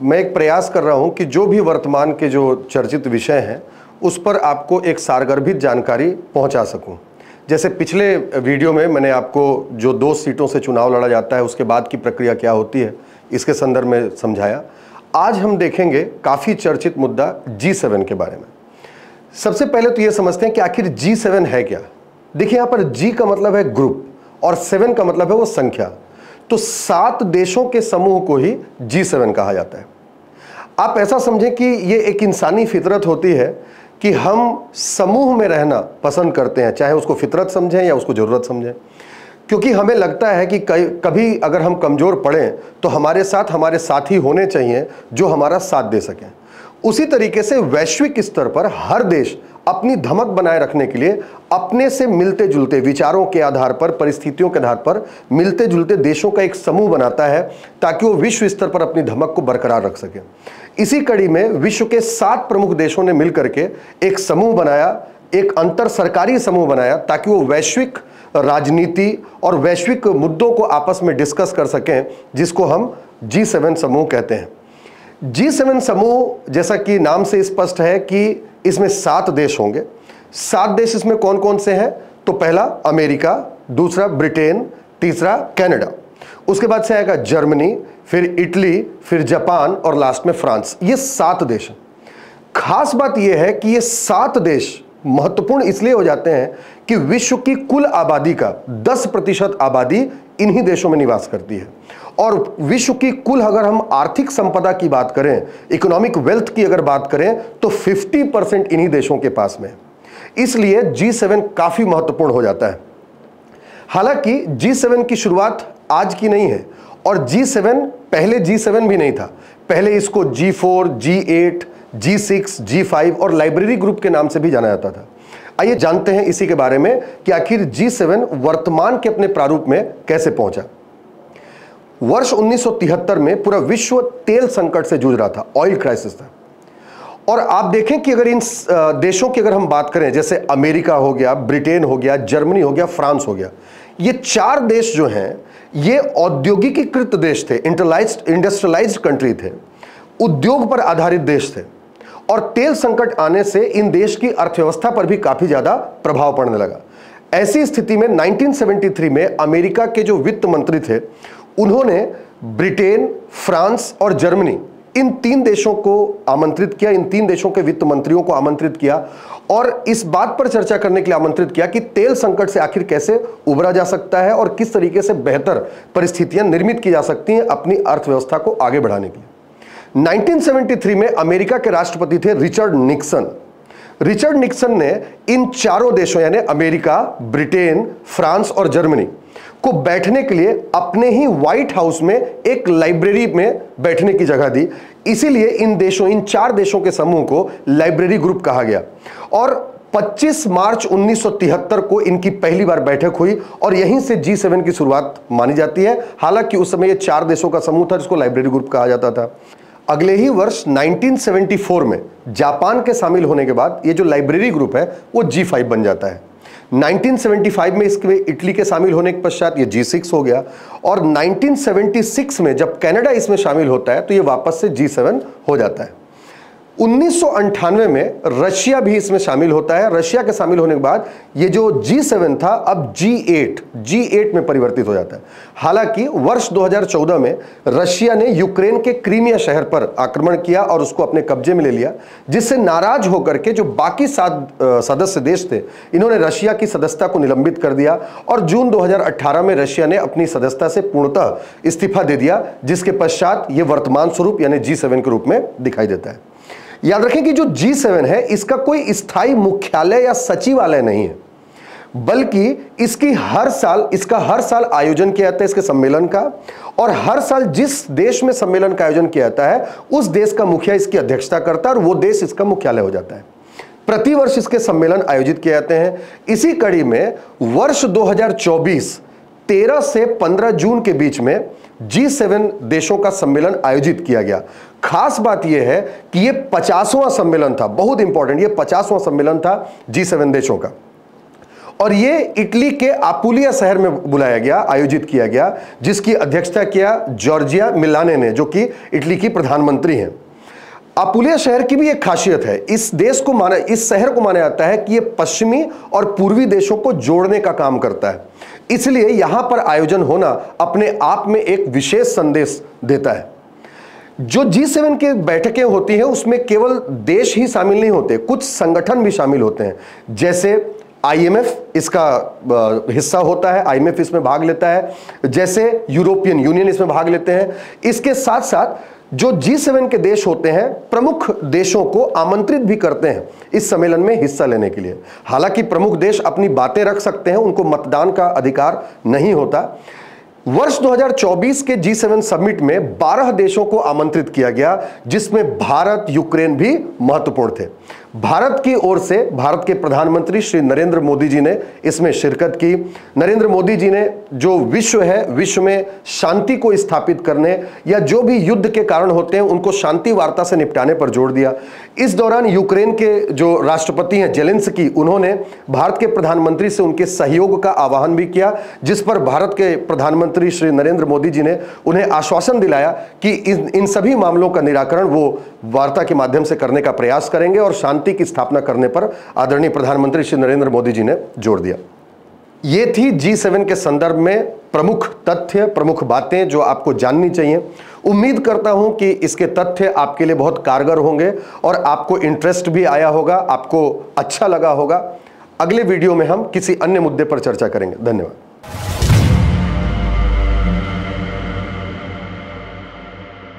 मैं एक प्रयास कर रहा हूं कि जो भी वर्तमान के जो चर्चित विषय हैं उस पर आपको एक सारगर्भित जानकारी पहुंचा सकूं। जैसे पिछले वीडियो में मैंने आपको जो 2 सीटों से चुनाव लड़ा जाता है उसके बाद की प्रक्रिया क्या होती है इसके संदर्भ में समझाया। आज हम देखेंगे काफ़ी चर्चित मुद्दा G7 के बारे में। सबसे पहले तो ये समझते हैं कि आखिर G7 है क्या। देखिए यहाँ पर G का मतलब है ग्रुप और 7 का मतलब है वो संख्या। तो 7 देशों के समूह को ही G7 कहा जाता है। आप ऐसा समझें कि ये एक इंसानी फितरत होती है कि हम समूह में रहना पसंद करते हैं, चाहे उसको फितरत समझें या उसको ज़रूरत समझें, क्योंकि हमें लगता है कि कभी अगर हम कमज़ोर पड़ें तो हमारे साथ हमारे साथी होने चाहिए जो हमारा साथ दे सकें। उसी तरीके से वैश्विक स्तर पर हर देश अपनी धमक बनाए रखने के लिए अपने से मिलते जुलते विचारों के आधार पर, परिस्थितियों के आधार पर मिलते जुलते देशों का एक समूह बनाता है ताकि वो विश्व स्तर पर अपनी धमक को बरकरार रख सके। इसी कड़ी में विश्व के 7 प्रमुख देशों ने मिलकर के एक समूह बनाया, एक अंतर सरकारी समूह बनाया ताकि वो वैश्विक राजनीति और वैश्विक मुद्दों को आपस में डिस्कस कर सकें, जिसको हम G7 समूह कहते हैं। G7 समूह जैसा कि नाम से स्पष्ट है कि इसमें 7 देश होंगे। 7 देश इसमें कौन कौन से हैं? तो पहला अमेरिका, दूसरा ब्रिटेन, तीसरा कनाडा, उसके बाद से आएगा जर्मनी, फिर इटली, फिर जापान और लास्ट में फ्रांस। ये 7 देश हैं। खास बात यह है कि ये 7 देश महत्वपूर्ण इसलिए हो जाते हैं कि विश्व की कुल आबादी का 10% आबादी इन्हीं देशों में निवास करती है और विश्व की कुल अगर हम आर्थिक संपदा की बात करें, इकोनॉमिक वेल्थ की अगर बात करें तो 50% इन्हीं देशों के पास में है। इसलिए G7 काफी महत्वपूर्ण हो जाता है। हालांकि G7 की शुरुआत आज की नहीं है और G7 पहले G7 भी नहीं था। पहले इसको G4, G8, G6, G5 और लाइब्रेरी ग्रुप के नाम से भी जाना जाता था। आइए जानते हैं इसी के बारे में कि आखिर G7 वर्तमान के अपने प्रारूप में कैसे पहुंचा। वर्ष 1973 में पूरा विश्व तेल संकट से जूझ रहा था, ऑयल क्राइसिस था। और आप देखें कि अगर इन देशों की अगर हम बात करें, जैसे अमेरिका हो गया, ब्रिटेन हो गया, जर्मनी हो गया, फ्रांस हो गया, ये 4 देश जो हैं ये औद्योगिकीकृत देश थे, इंडस्ट्रियलाइज्ड कंट्री थे, उद्योग पर आधारित देश थे और तेल संकट आने से इन देश की अर्थव्यवस्था पर भी काफी ज्यादा प्रभाव पड़ने लगा। ऐसी स्थिति में 1973 में अमेरिका के जो वित्त मंत्री थे उन्होंने ब्रिटेन, फ्रांस और जर्मनी इन 3 देशों को आमंत्रित किया, इन 3 देशों के वित्त मंत्रियों को आमंत्रित किया और इस बात पर चर्चा करने के लिए आमंत्रित किया कि तेल संकट से आखिर कैसे उबरा जा सकता है और किस तरीके से बेहतर परिस्थितियां निर्मित की जा सकती हैं अपनी अर्थव्यवस्था को आगे बढ़ाने के लिए। 1973 में अमेरिका के राष्ट्रपति थे रिचर्ड निक्सन। रिचर्ड निक्सन ने इन 4 देशों यानी अमेरिका, ब्रिटेन, फ्रांस और जर्मनी को बैठने के लिए अपने ही व्हाइट हाउस में एक लाइब्रेरी में बैठने की जगह दी। इसीलिए इन 4 देशों के समूह को लाइब्रेरी ग्रुप कहा गया और 25 मार्च 1973 को इनकी पहली बार बैठक हुई और यहीं से G7 की शुरुआत मानी जाती है। हालांकि उस समय ये 4 देशों का समूह था जिसको लाइब्रेरी ग्रुप कहा जाता था। अगले ही वर्ष 1974 में जापान के शामिल होने के बाद ये जो लाइब्रेरी ग्रुप है वो G5 बन जाता है। 1975 में इसके इटली के शामिल होने के पश्चात ये G6 हो गया और 1976 में जब कनाडा इसमें शामिल होता है तो ये वापस से G7 हो जाता है। 1998 में रशिया भी इसमें शामिल होता है। रशिया के शामिल होने के बाद ये जो G7 था अब G8 में परिवर्तित हो जाता है। हालांकि वर्ष 2014 में रशिया ने यूक्रेन के क्रीमिया शहर पर आक्रमण किया और उसको अपने कब्जे में ले लिया, जिससे नाराज होकर के जो बाकी 7 सदस्य देश थे इन्होंने रशिया की सदस्यता को निलंबित कर दिया और जून 2018 में रशिया ने अपनी सदस्यता से पूर्णतः इस्तीफा दे दिया, जिसके पश्चात ये वर्तमान स्वरूप यानी G7 के रूप में दिखाई देता है। याद रखें कि जो G7 है इसका कोई स्थायी मुख्यालय या सचिवालय नहीं है, बल्कि इसका हर साल आयोजन किया जाता है इसके सम्मेलन का और हर साल जिस देश में सम्मेलन का आयोजन किया जाता है उस देश का मुखिया इसकी अध्यक्षता करता है और वो देश इसका मुख्यालय हो जाता है। प्रतिवर्ष इसके सम्मेलन आयोजित किए जाते हैं। इसी कड़ी में वर्ष 2024 13 से 15 जून के बीच में G7 देशों का सम्मेलन आयोजित किया गया। खास बात यह है कि यह 50वां सम्मेलन था, बहुत इंपॉर्टेंट, यह 50वां सम्मेलन था G7 देशों का और ये इटली के आपुलिया शहर में बुलाया गया, आयोजित किया गया, जिसकी अध्यक्षता किया जॉर्जिया मिलाने ने, जो कि इटली की प्रधानमंत्री हैं। आपुलिया शहर की भी एक खासियत है, इस शहर को माना जाता है कि ये पश्चिमी और पूर्वी देशों को जोड़ने का काम करता है, इसलिए यहां पर आयोजन होना अपने आप में एक विशेष संदेश देता है। जो G7 के बैठकें होती हैं उसमें केवल देश ही शामिल नहीं होते, कुछ संगठन भी शामिल होते हैं, जैसे IMF इसका हिस्सा होता है, IMF इसमें भाग लेता है, जैसे यूरोपियन यूनियन इसमें भाग लेते हैं। इसके साथ साथ जो G7 के देश होते हैं प्रमुख देशों को आमंत्रित भी करते हैं इस सम्मेलन में हिस्सा लेने के लिए। हालांकि प्रमुख देश अपनी बातें रख सकते हैं, उनको मतदान का अधिकार नहीं होता। वर्ष 2024 के G7 समिट में 12 देशों को आमंत्रित किया गया, जिसमें भारत, यूक्रेन भी महत्वपूर्ण थे। भारत की ओर से भारत के प्रधानमंत्री श्री नरेंद्र मोदी जी ने इसमें शिरकत की। नरेंद्र मोदी जी ने जो विश्व है, विश्व में शांति को स्थापित करने या जो भी युद्ध के कारण होते हैं उनको शांति वार्ता से निपटाने पर जोर दिया। इस दौरान यूक्रेन के जो राष्ट्रपति हैं जेलेंस्की, उन्होंने भारत के प्रधानमंत्री से उनके सहयोग का आह्वान भी किया, जिस पर भारत के प्रधानमंत्री श्री नरेंद्र मोदी जी ने उन्हें आश्वासन दिलाया कि इन सभी मामलों का निराकरण वो वार्ता के माध्यम से करने का प्रयास करेंगे और शांति की स्थापना करने पर आदरणीय प्रधानमंत्री श्री नरेंद्र मोदी जी ने जोर दिया। ये थी G7 के संदर्भ में प्रमुख तथ्य, प्रमुख बातें जो आपको जाननी चाहिए। उम्मीद करता हूं कि इसके तथ्य आपके लिए बहुत कारगर होंगे और आपको इंटरेस्ट भी आया होगा, आपको अच्छा लगा होगा। अगले वीडियो में हम किसी अन्य मुद्दे पर चर्चा करेंगे। धन्यवाद।